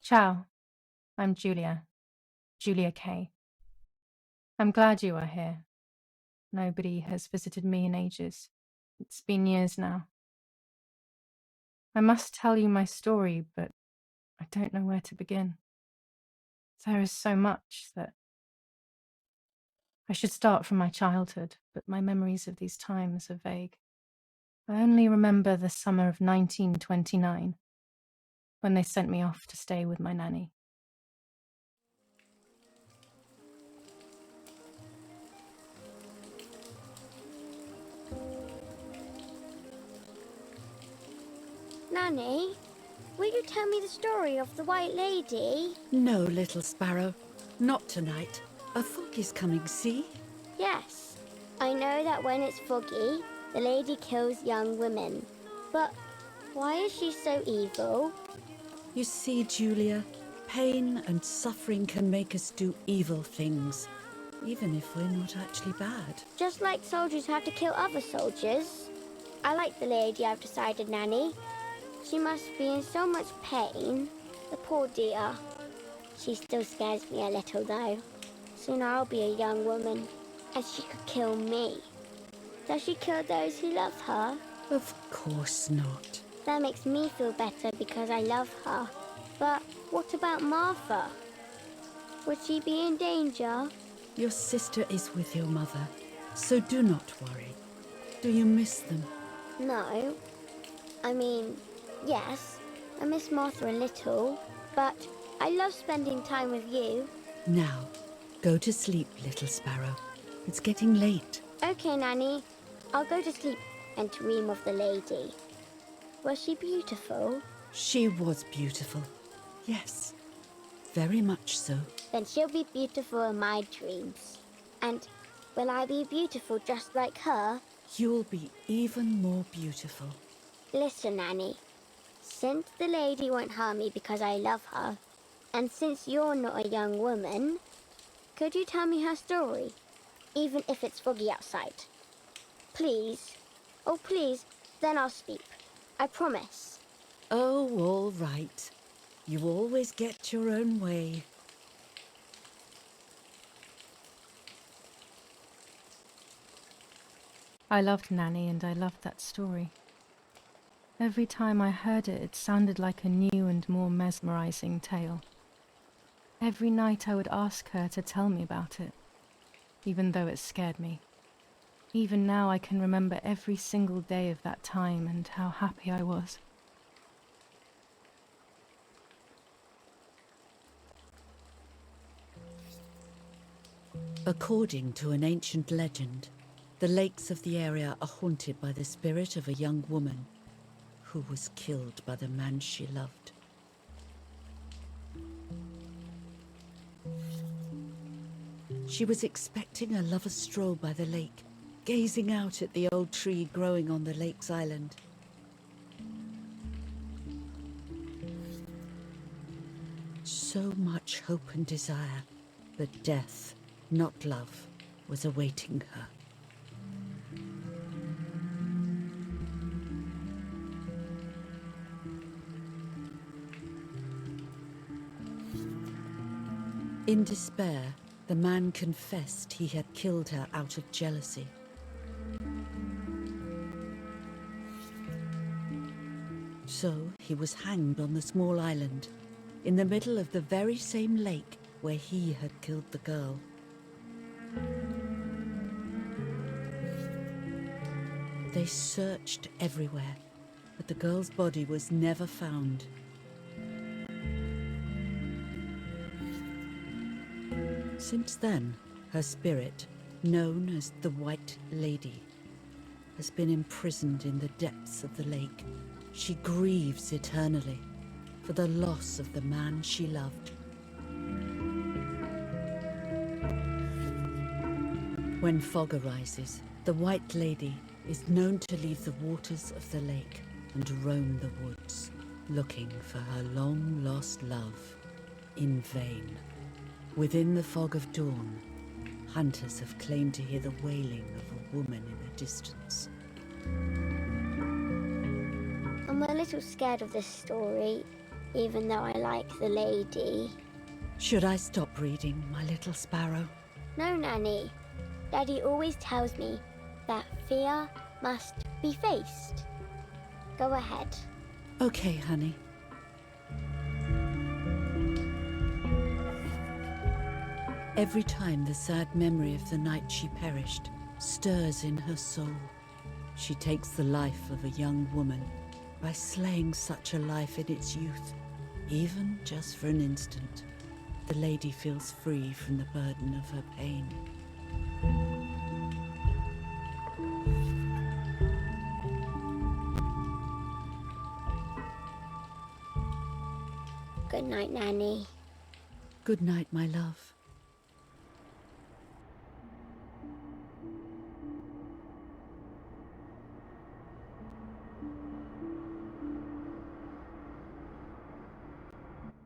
Ciao, I'm Julia K. I'm glad you are here. Nobody has visited me in ages. It's been years now. I must tell you my story, but I don't know where to begin. There is so much that I should start from my childhood, but my memories of these times are vague. I only remember the summer of 1929, when they sent me off to stay with my nanny. Nanny, will you tell me the story of the White Lady? No, little sparrow. Not tonight. A fog is coming, see? Yes. I know that when it's foggy, the lady kills young women. But why is she so evil? You see, Julia, pain and suffering can make us do evil things, even if we're not actually bad. Just like soldiers have to kill other soldiers. I like the lady, I've decided, Nanny. She must be in so much pain. The poor dear. She still scares me a little, though. Soon I'll be a young woman, and she could kill me. Does she kill those who love her? Of course not. That makes me feel better because I love her. But what about Martha? Would she be in danger? Your sister is with your mother, so do not worry. Do you miss them? No. I mean, yes, I miss Martha a little, but I love spending time with you. Now, go to sleep, little sparrow. It's getting late. Okay, Nanny. I'll go to sleep and dream of the lady. Was she beautiful? She was beautiful. Yes, very much so. Then she'll be beautiful in my dreams. And will I be beautiful just like her? You'll be even more beautiful. Listen, Nanny. Since the lady won't harm me because I love her, and since you're not a young woman, could you tell me her story, even if it's foggy outside? Please. Oh, please. Then I'll sleep. I promise. Oh, all right. You always get your own way. I loved Nanny and I loved that story. Every time I heard it, it sounded like a new and more mesmerizing tale. Every night I would ask her to tell me about it, even though it scared me. Even now I can remember every single day of that time and how happy I was. According to an ancient legend, the lakes of the area are haunted by the spirit of a young woman who was killed by the man she loved. She was expecting a lover's stroll by the lake, gazing out at the old tree growing on the lake's island. So much hope and desire, but death, not love, was awaiting her. In despair, the man confessed he had killed her out of jealousy. So he was hanged on the small island, in the middle of the very same lake where he had killed the girl. They searched everywhere, but the girl's body was never found. Since then, her spirit, known as the White Lady, has been imprisoned in the depths of the lake. She grieves eternally for the loss of the man she loved. When fog arises, the White Lady is known to leave the waters of the lake and roam the woods, looking for her long-lost love in vain. Within the fog of dawn, hunters have claimed to hear the wailing of a woman in the distance. I'm a little scared of this story. even though I like the lady. Should I stop reading, my little sparrow? No, Nanny. Daddy always tells me that fear must be faced. Go ahead. Okay, honey. Every time the sad memory of the night she perished stirs in her soul, she takes the life of a young woman by slaying such a life in its youth, even just for an instant. The lady feels free from the burden of her pain. Good night, Nanny. Good night, my love.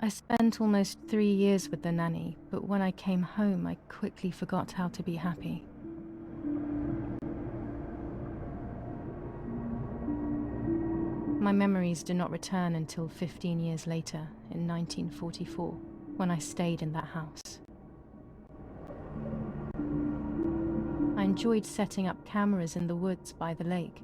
I spent almost 3 years with the nanny, but when I came home, I quickly forgot how to be happy. My memories do not return until 15 years later, in 1944, when I stayed in that house. I enjoyed setting up cameras in the woods by the lake.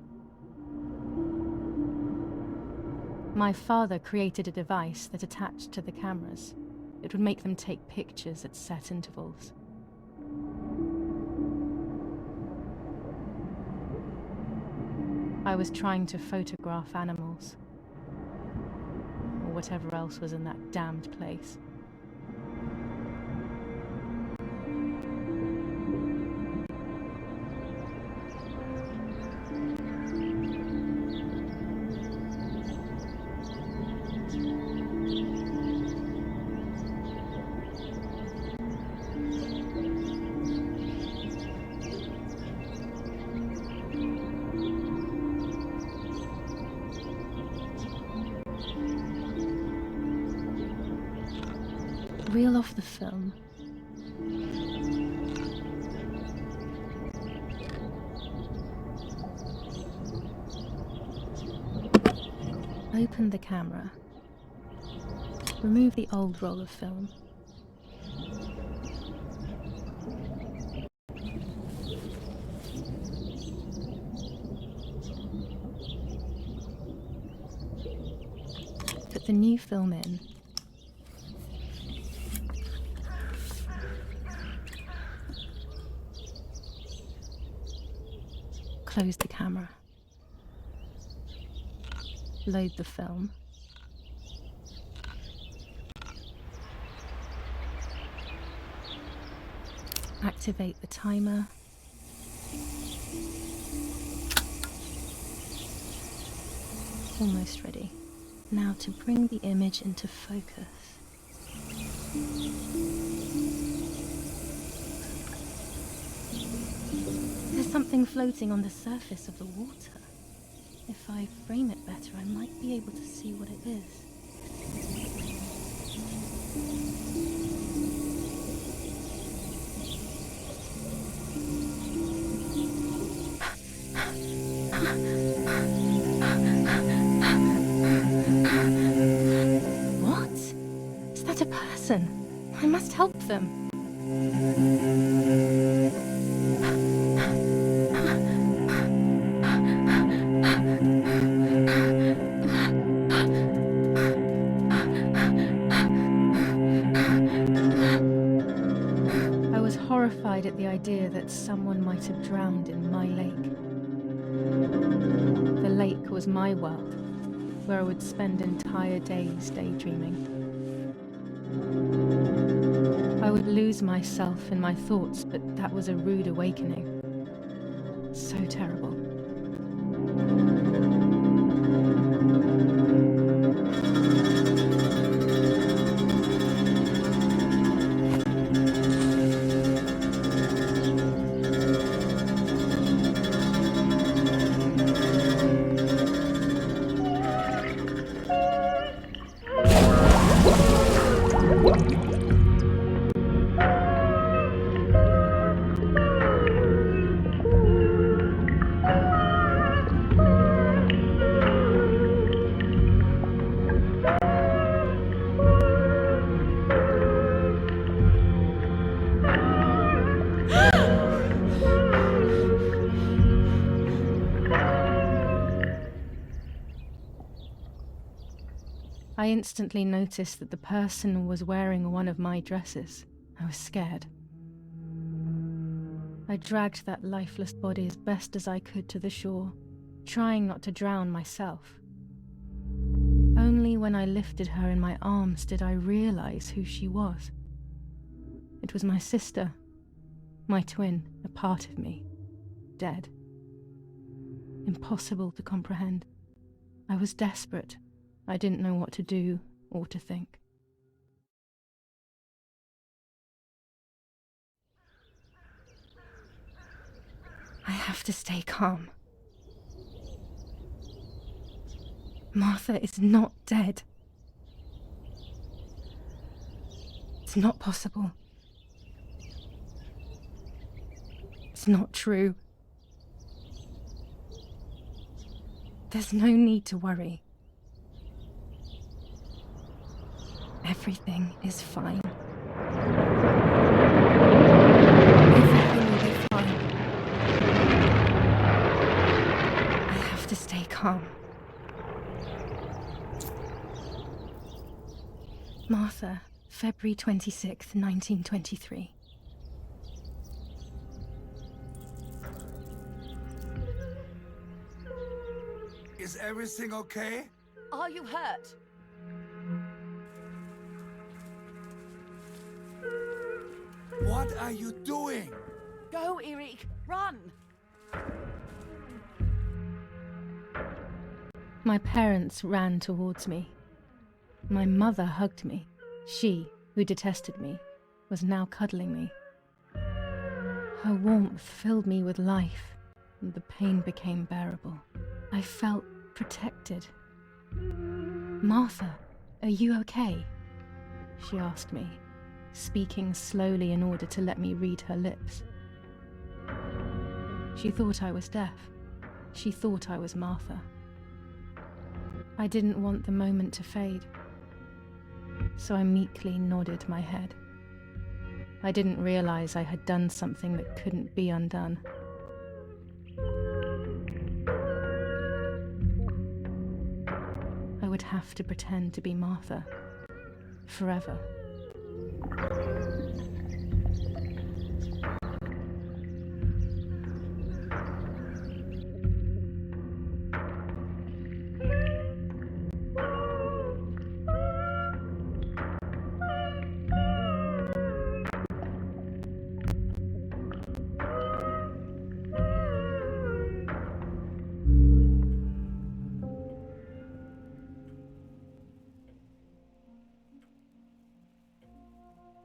My father created a device that attached to the cameras. It would make them take pictures at set intervals. I was trying to photograph animals, or whatever else was in that damned place. Reel off the film. Open the camera. Remove the old roll of film. Put the new film in. Close the camera. Load the film. Activate the timer. Almost ready. Now to bring the image into focus. There's something floating on the surface of the water. If I frame it better, I might be able to see what it is. What? Is that a person? I must help them. Horrified at the idea that someone might have drowned in my lake. The lake was my world, where I would spend entire days daydreaming. I would lose myself in my thoughts, but that was a rude awakening. So terrible. I instantly noticed that the person was wearing one of my dresses. I was scared. I dragged that lifeless body as best as I could to the shore, trying not to drown myself. Only when I lifted her in my arms did I realize who she was. It was my sister, my twin, a part of me, dead. Impossible to comprehend. I was desperate. I didn't know what to do or to think. I have to stay calm. Martha is not dead. It's not possible. It's not true. There's no need to worry. Everything is fine. Everything will be fine. I have to stay calm. Martha, February 26th, 1923. Is everything okay? Are you hurt? What are you doing? Go, Eric, run! My parents ran towards me. My mother hugged me. She, who detested me, was now cuddling me. Her warmth filled me with life, and the pain became bearable. I felt protected. Martha, are you okay? She asked me, speaking slowly in order to let me read her lips. She thought I was deaf. She thought I was Martha. I didn't want the moment to fade, so I meekly nodded my head. I didn't realize I had done something that couldn't be undone. I would have to pretend to be Martha, forever.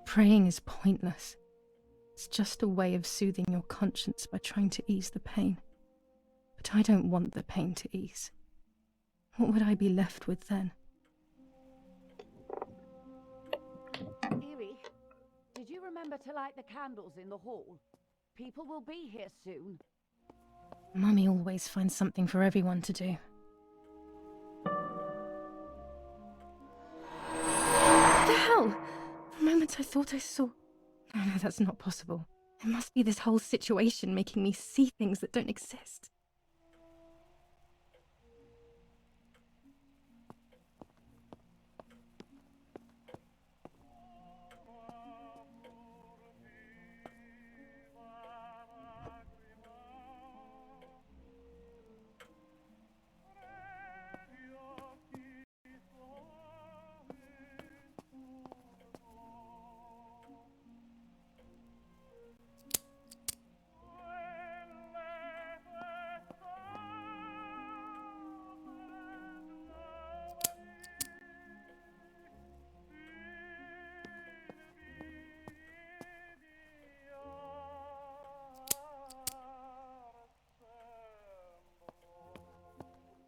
Praying is pointless. It's just a way of soothing your conscience by trying to ease the pain. But I don't want the pain to ease. What would I be left with then? Eric, did you remember to light the candles in the hall? People will be here soon. Mummy always finds something for everyone to do. What the hell? For a moment I thought I saw... No, that's not possible. It must be this whole situation making me see things that don't exist.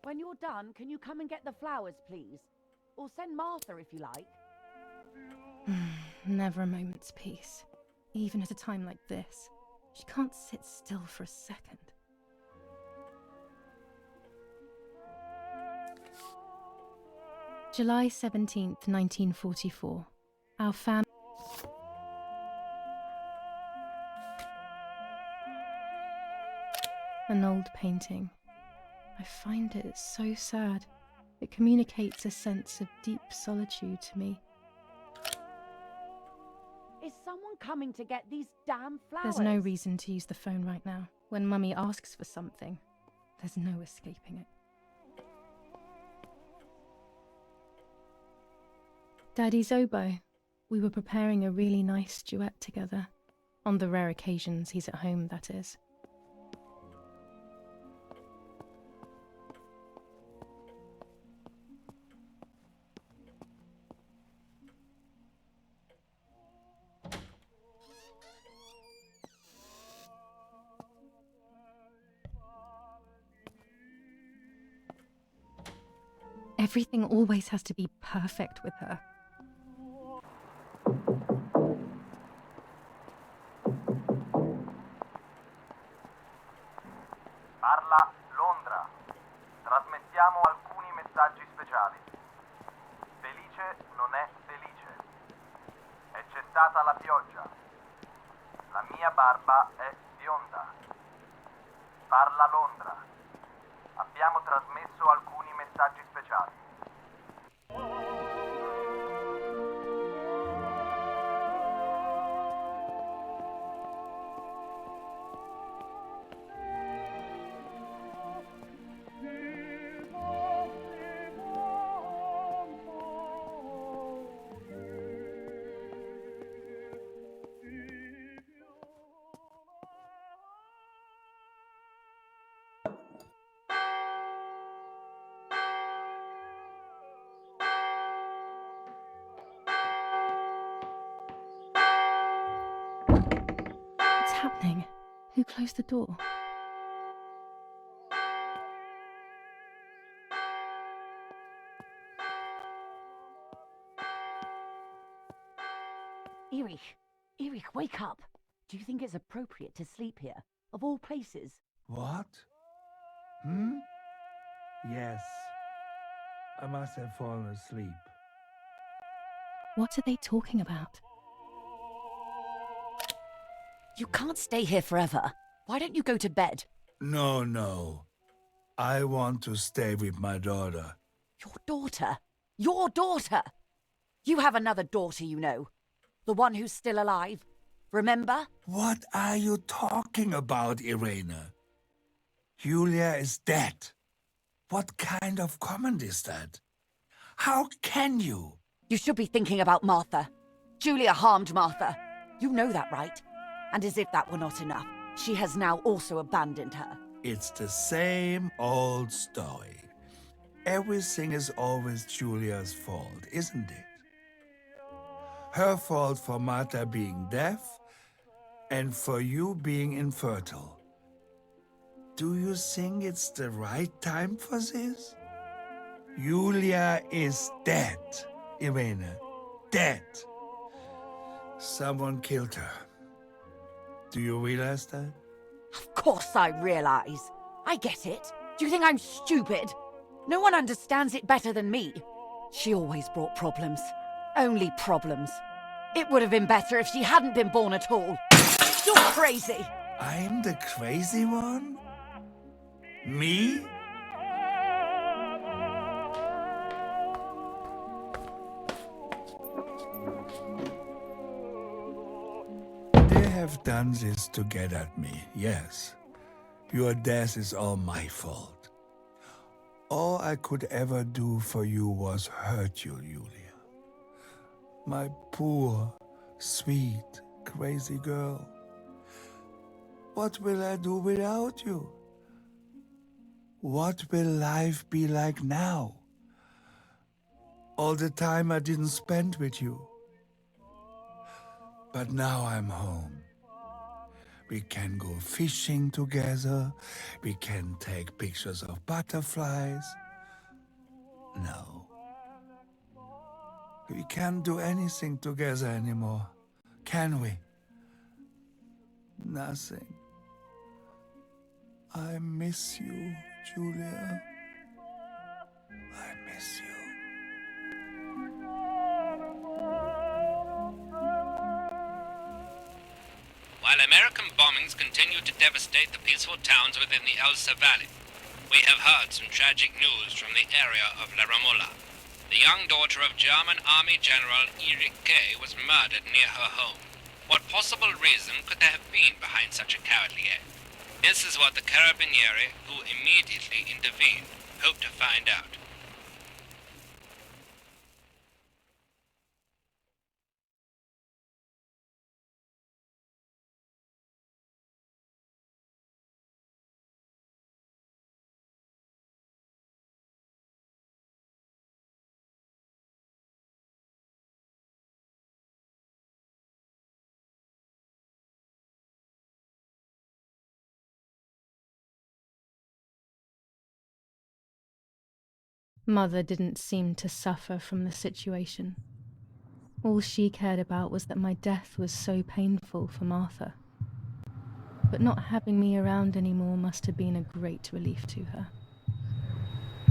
When you're done, can you come and get the flowers, please? Or send Martha if you like. Never a moment's peace. Even at a time like this. She can't sit still for a second. July 17th, 1944. Our family... An old painting. I find it so sad. It communicates a sense of deep solitude to me. Is someone coming to get these damn flowers? There's no reason to use the phone right now. When Mummy asks for something, there's no escaping it. Daddy's oboe. We were preparing a really nice duet together. On the rare occasions he's at home, that is. Everything always has to be perfect with her. Parla Londra. Trasmettiamo alcuni messaggi speciali. Felice non è felice. E c'è stata la pioggia. La mia barba è bionda. Parla Londra. Abbiamo trasmesso alcuni messaggi speciali. What's happening? Who closed the door? Erich, wake up. Do you think it's appropriate to sleep here, of all places? What? Yes. I must have fallen asleep. What are they talking about? You can't stay here forever. Why don't you go to bed? No. I want to stay with my daughter. Your daughter? Your daughter? You have another daughter, you know. The one who's still alive. Remember? What are you talking about, Irene? Julia is dead. What kind of comment is that? How can you? You should be thinking about Martha. Julia harmed Martha. You know that, right? And as if that were not enough, she has now also abandoned her. It's the same old story. Everything is always Julia's fault, isn't it? Her fault for Martha being deaf and for you being infertile. Do you think it's the right time for this? Julia is dead, Irene. Dead. Someone killed her. Do you realize that? Of course I realize. I get it. Do you think I'm stupid? No one understands it better than me. She always brought problems. Only problems. It would have been better if she hadn't been born at all. You're crazy. I'm the crazy one? Me? They have done this to get at me, yes. Your death is all my fault. All I could ever do for you was hurt you, Julia. My poor, sweet, crazy girl. What will I do without you? What will life be like now? All the time I didn't spend with you. But now I'm home. We can go fishing together. We can take pictures of butterflies. No. We can't do anything together anymore, can we? Nothing. I miss you, Julia. I miss you. While American bombings continue to devastate the peaceful towns within the Elsa Valley, We have heard some tragic news from the area of La Ramola. The young daughter of German Army General Erich K. was murdered near her home. What possible reason could there have been behind such a cowardly act? This is what the Carabinieri, who immediately intervened, hope to find out. Mother didn't seem to suffer from the situation. All she cared about was that my death was so painful for Martha. But not having me around anymore must have been a great relief to her.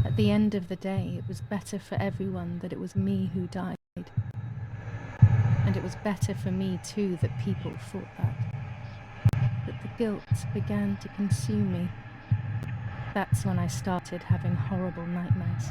At the end of the day, it was better for everyone that it was me who died. And it was better for me too that people thought that. But the guilt began to consume me. That's when I started having horrible nightmares.